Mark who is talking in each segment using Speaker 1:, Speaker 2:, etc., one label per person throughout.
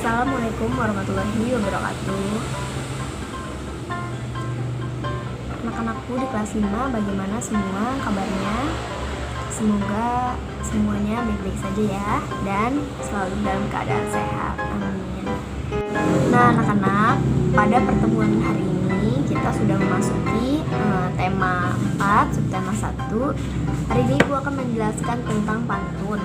Speaker 1: Assalamualaikum warahmatullahi wabarakatuh. Anak-anakku di kelas 5, bagaimana semua kabarnya? Semoga semuanya baik-baik saja ya, dan selalu dalam keadaan sehat. Amin. Nah anak-anak, pada pertemuan hari ini kita sudah memasuki tema 4, subtema 1. Hari ini Ibu akan menjelaskan tentang pantun.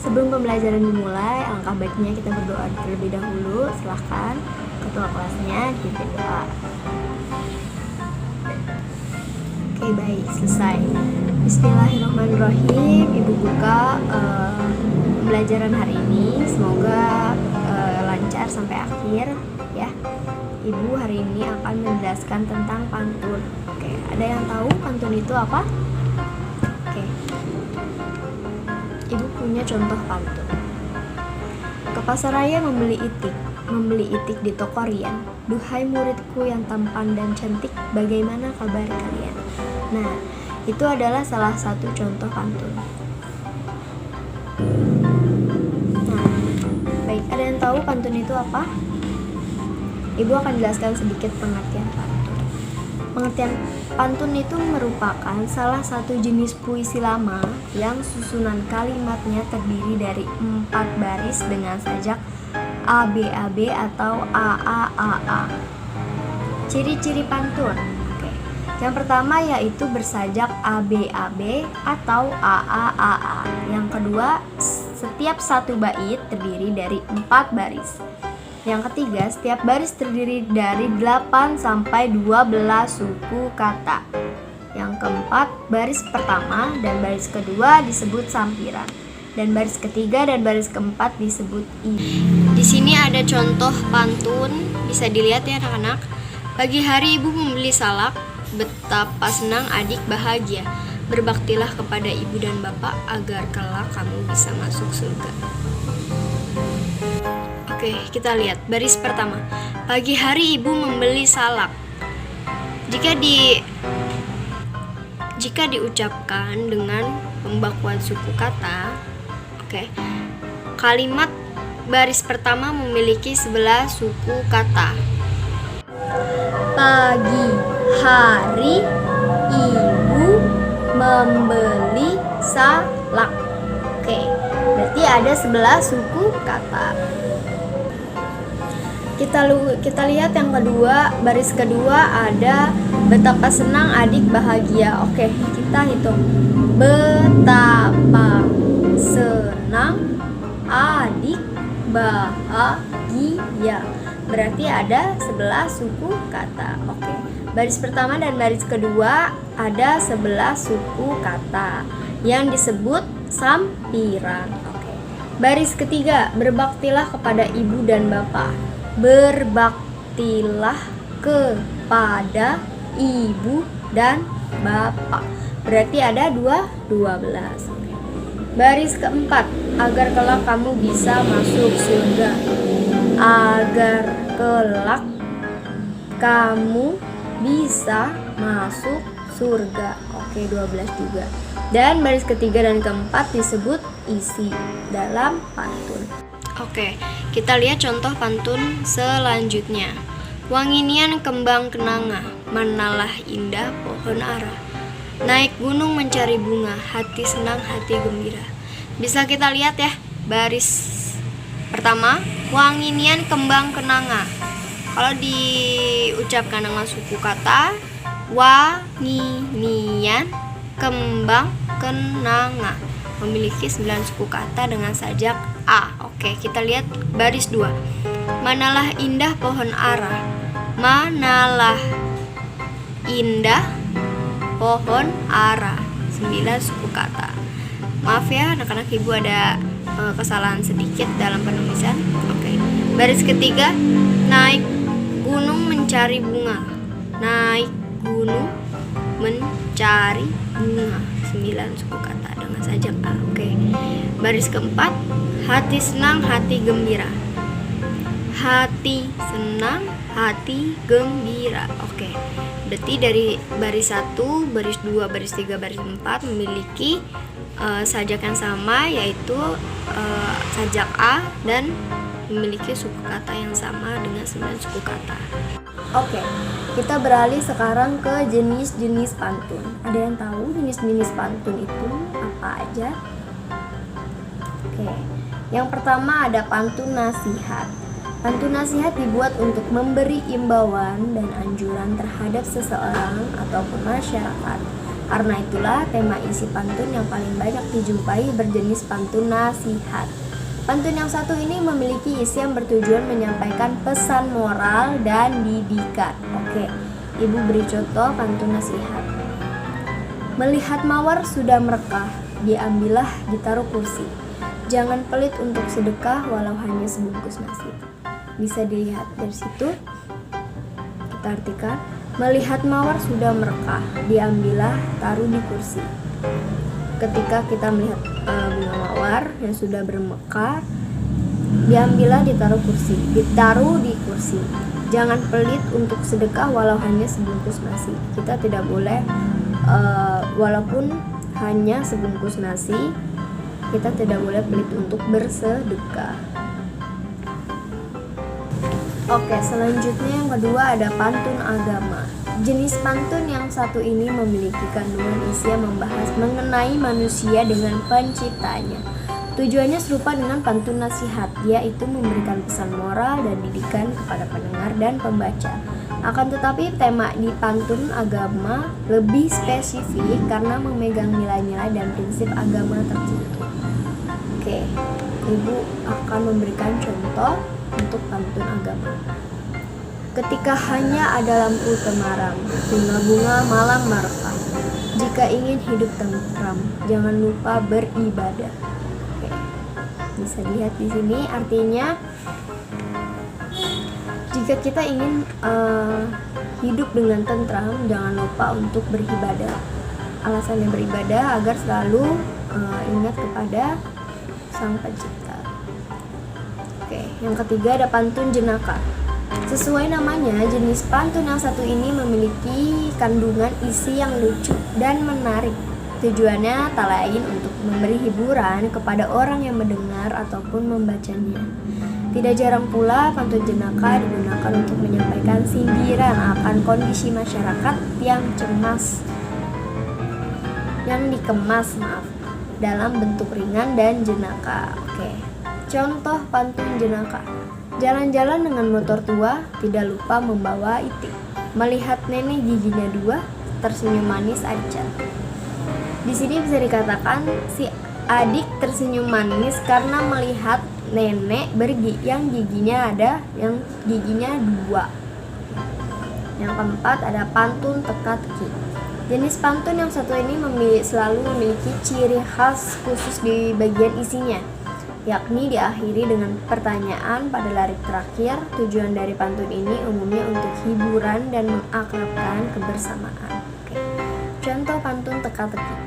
Speaker 1: Sebelum pembelajaran dimulai, alangkah baiknya kita berdoa terlebih dahulu. Silahkan ketua kelasnya dipimpin doa. Oke, baik, selesai. Bismillahirrahmanirrahim. Ibu buka pembelajaran hari ini. Semoga lancar sampai akhir ya. Ibu hari ini akan menjelaskan tentang pantun. Oke, ada yang tahu pantun itu apa? Ibu punya contoh pantun. Ke pasar raya membeli itik di toko Rian. Duhai muridku yang tampan dan cantik, bagaimana kabar kalian? Nah, itu adalah salah satu contoh pantun. Nah, baik, ada yang tahu pantun itu apa? Ibu akan jelaskan sedikit pengertian pantun. Pengertian pantun itu merupakan salah satu jenis puisi lama yang susunan kalimatnya terdiri dari 4 baris dengan sajak ABAB atau AAAA. Ciri-ciri pantun. Oke. Yang pertama yaitu bersajak ABAB atau AAAA. Yang kedua, setiap satu bait terdiri dari 4 baris. Yang ketiga, setiap baris terdiri dari 8 sampai 12 suku kata. Yang keempat, baris pertama dan baris kedua disebut sampiran. Dan baris ketiga dan baris keempat disebut i. Di sini ada contoh pantun, bisa dilihat ya anak-anak. Pagi hari ibu membeli salak, betapa senang adik bahagia. Berbaktilah kepada ibu dan bapak agar kelak kamu bisa masuk surga. Oke, kita lihat baris pertama. Pagi hari ibu membeli salak. Jika diucapkan dengan pembakuan suku kata, kalimat baris pertama memiliki 11 suku kata. Pagi hari ibu membeli salak. Oke, berarti ada 11 suku kata. Kita lihat yang kedua, baris kedua ada betapa senang adik bahagia. Oke, kita hitung. Betapa senang adik bahagia. Berarti ada 11 suku kata. Oke. Baris pertama dan baris kedua ada 11 suku kata yang disebut sampiran. Oke. Baris ketiga, berbaktilah kepada ibu dan bapak. Berbaktilah kepada ibu dan bapak. Berarti ada 12. Baris keempat, agar kelak kamu bisa masuk surga. Agar kelak kamu bisa masuk surga. Oke, 12 juga. Dan baris ketiga dan keempat disebut isi dalam pantun. Oke, kita lihat contoh pantun selanjutnya. Wanginian kembang kenanga, manalah indah pohon ara. Naik gunung mencari bunga, hati senang, hati gembira. Bisa kita lihat ya, baris pertama, wanginian kembang kenanga. Kalau diucapkan dengan suku kata, wanginian kembang kenanga, memiliki 9 suku kata dengan sajak A. Oke, kita lihat baris 2. Manalah indah pohon ara. Manalah indah pohon ara, 9 suku kata. Maaf ya anak-anak, ibu ada kesalahan sedikit dalam penulisan. Oke. Baris ketiga, naik gunung mencari bunga. Naik gunung mencari bunga, 9 suku kata dengan sajak A. Oke. Baris keempat, hati senang, hati gembira. Hati senang, hati gembira. Oke. Berarti dari baris 1, baris 2, baris 3, baris 4 memiliki sajak yang sama, yaitu sajak A, dan memiliki suku kata yang sama dengan 9 suku kata. Oke, kita beralih sekarang ke jenis-jenis pantun. Ada yang tahu jenis-jenis pantun itu apa aja? Oke, yang pertama ada pantun nasihat. Pantun nasihat dibuat untuk memberi imbauan dan anjuran terhadap seseorang ataupun masyarakat. Karena itulah tema isi pantun yang paling banyak dijumpai berjenis pantun nasihat. Pantun yang satu ini memiliki isi yang bertujuan menyampaikan pesan moral dan didikan. Oke, Ibu beri contoh pantun nasihat. Melihat mawar sudah merekah, diambillah ditaruh kursi. Jangan pelit untuk sedekah walau hanya sebungkus nasi. Bisa dilihat dari situ. Kita artikan, melihat mawar sudah merekah, diambillah taruh di kursi. Ketika kita melihat bunga mawar yang sudah bermekar, diambillah ditaruh di kursi. Jangan pelit untuk sedekah walau hanya sebungkus nasi. Kita tidak boleh walaupun hanya sebungkus nasi, kita tidak boleh pelit untuk bersedekah. Oke, selanjutnya yang kedua ada pantun agama. Jenis pantun yang satu ini memiliki kandungan isi yang membahas mengenai manusia dengan penciptanya. Tujuannya serupa dengan pantun nasihat, yaitu memberikan pesan moral dan didikan kepada pendengar dan pembaca. Akan tetapi tema di pantun agama lebih spesifik karena memegang nilai-nilai dan prinsip agama tertentu. Oke, Ibu akan memberikan contoh untuk pantun agama. Ketika hanya ada lampu temaram, bunga-bunga malam merekah. Jika ingin hidup tentram, jangan lupa beribadah. Oke. Bisa dilihat di sini artinya jika kita ingin hidup dengan tentram, jangan lupa untuk beribadah. Alasannya beribadah agar selalu ingat kepada Sang Pencipta. Oke, yang ketiga ada pantun jenaka. Sesuai namanya, jenis pantun yang satu ini memiliki kandungan isi yang lucu dan menarik. Tujuannya tak lain untuk memberi hiburan kepada orang yang mendengar ataupun membacanya. Tidak jarang pula pantun jenaka digunakan untuk menyampaikan sindiran akan kondisi masyarakat yang dikemas dalam bentuk ringan dan jenaka. Oke. Contoh pantun jenaka. Jalan-jalan dengan motor tua, tidak lupa membawa itik. Melihat nenek giginya dua, tersenyum manis adik cantik. Di sini bisa dikatakan si adik tersenyum manis karena melihat nenek yang giginya dua. Yang keempat ada pantun teka-teki. Jenis pantun yang satu ini selalu memiliki ciri khas khusus di bagian isinya, yakni diakhiri dengan pertanyaan pada larik terakhir. Tujuan dari pantun ini umumnya untuk hiburan dan mengakrabkan kebersamaan. Oke. Contoh pantun teka-teki.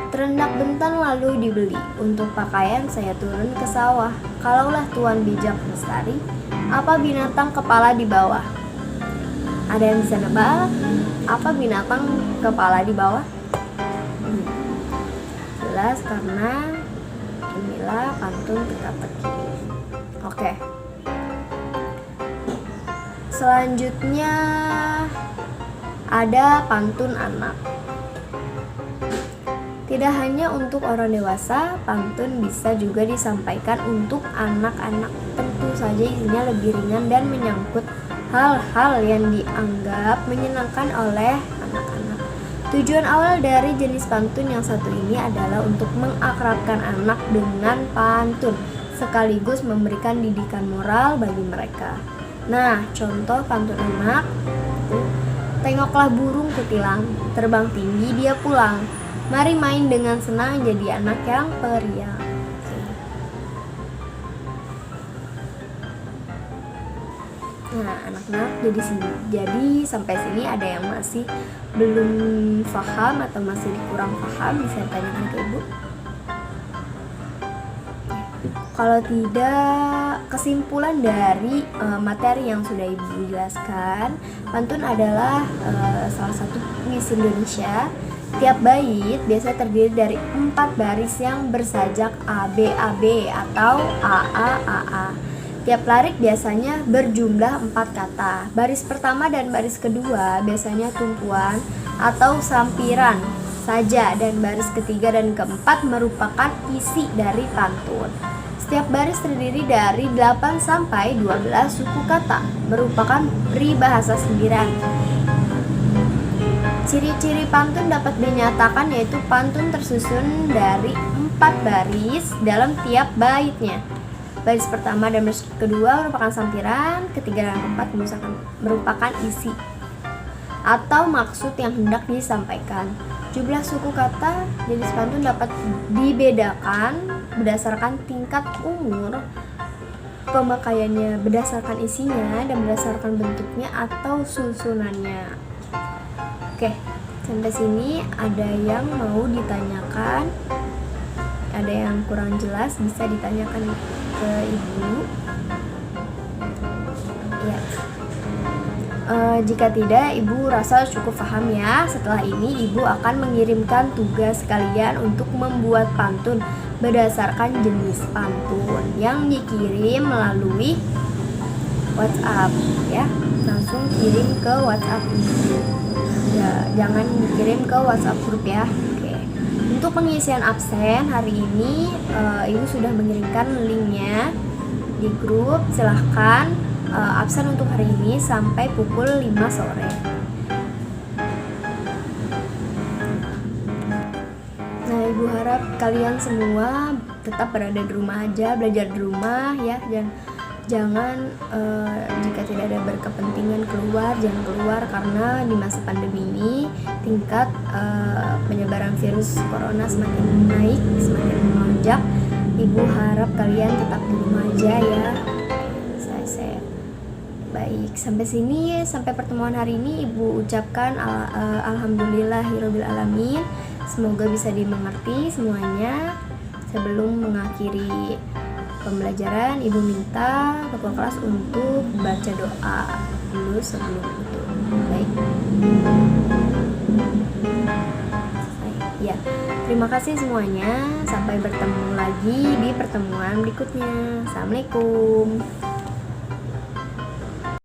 Speaker 1: Terendak bentan lalu dibeli, untuk pakaian saya turun ke sawah. Kalaulah tuan bijak lestari, apa binatang kepala di bawah? Ada yang bisa nebak apa binatang kepala di bawah? Jelas karena inilah pantun teka-teki. Oke. Selanjutnya ada pantun anak. Tidak hanya untuk orang dewasa, pantun bisa juga disampaikan untuk anak-anak. Tentu saja isinya lebih ringan dan menyangkut hal-hal yang dianggap menyenangkan oleh anak-anak. Tujuan awal dari jenis pantun yang satu ini adalah untuk mengakrabkan anak dengan pantun, sekaligus memberikan didikan moral bagi mereka. Nah, contoh pantun anak, tengoklah burung kutilang, terbang tinggi dia pulang. Mari main dengan senang jadi anak yang periang. Nah, anak-anak jadi sampai sini ada yang masih belum paham atau masih kurang paham, bisa ditanyakan ke Ibu. Kalau tidak, kesimpulan dari materi yang sudah Ibu jelaskan, pantun adalah salah satu puisi Indonesia Tiap bait biasa terdiri dari 4 baris yang bersajak ABAB atau AAAA. Tiap larik biasanya berjumlah 4 kata. Baris pertama dan baris kedua biasanya tumpuan atau sampiran saja, dan baris ketiga dan keempat merupakan isi dari pantun. Setiap baris terdiri dari 8 sampai 12 suku kata, merupakan peribahasa sindiran. Ciri-ciri pantun dapat dinyatakan yaitu pantun tersusun dari 4 baris dalam tiap baitnya. Baris pertama dan baris kedua merupakan sampiran, ketiga dan keempat merupakan isi atau maksud yang hendak disampaikan. Jumlah suku kata jenis pantun dapat dibedakan berdasarkan tingkat umur pemakaiannya, berdasarkan isinya, dan berdasarkan bentuknya atau susunannya. Oke, sampai sini ada yang mau ditanyakan? Ada yang kurang jelas bisa ditanyakan ke ibu. Ya. Jika tidak, ibu rasa cukup paham ya. Setelah ini ibu akan mengirimkan tugas kalian untuk membuat pantun berdasarkan jenis pantun yang dikirim melalui WhatsApp ya. Langsung kirim ke WhatsApp ibu. Ya, jangan dikirim ke WhatsApp grup ya. Oke. Untuk pengisian absen hari ini ibu sudah mengirimkan linknya di grup. Silahkan absen untuk hari ini sampai pukul 5 sore. Nah, ibu harap kalian semua tetap berada di rumah aja, belajar di rumah ya, dan jangan jika tidak ada berkepentingan keluar, jangan keluar, karena di masa pandemi ini tingkat penyebaran virus corona semakin naik, semakin melonjak. Ibu harap kalian tetap di rumah aja ya. Saya baik, sampai sini, sampai pertemuan hari ini ibu ucapkan alhamdulillahirabbil alamin. Semoga bisa dimengerti semuanya. Sebelum mengakhiri pembelajaran, ibu minta ketua kelas untuk baca doa dulu sebelum itu. Baik. Ya, terima kasih semuanya. Sampai bertemu lagi di pertemuan berikutnya. Assalamualaikum.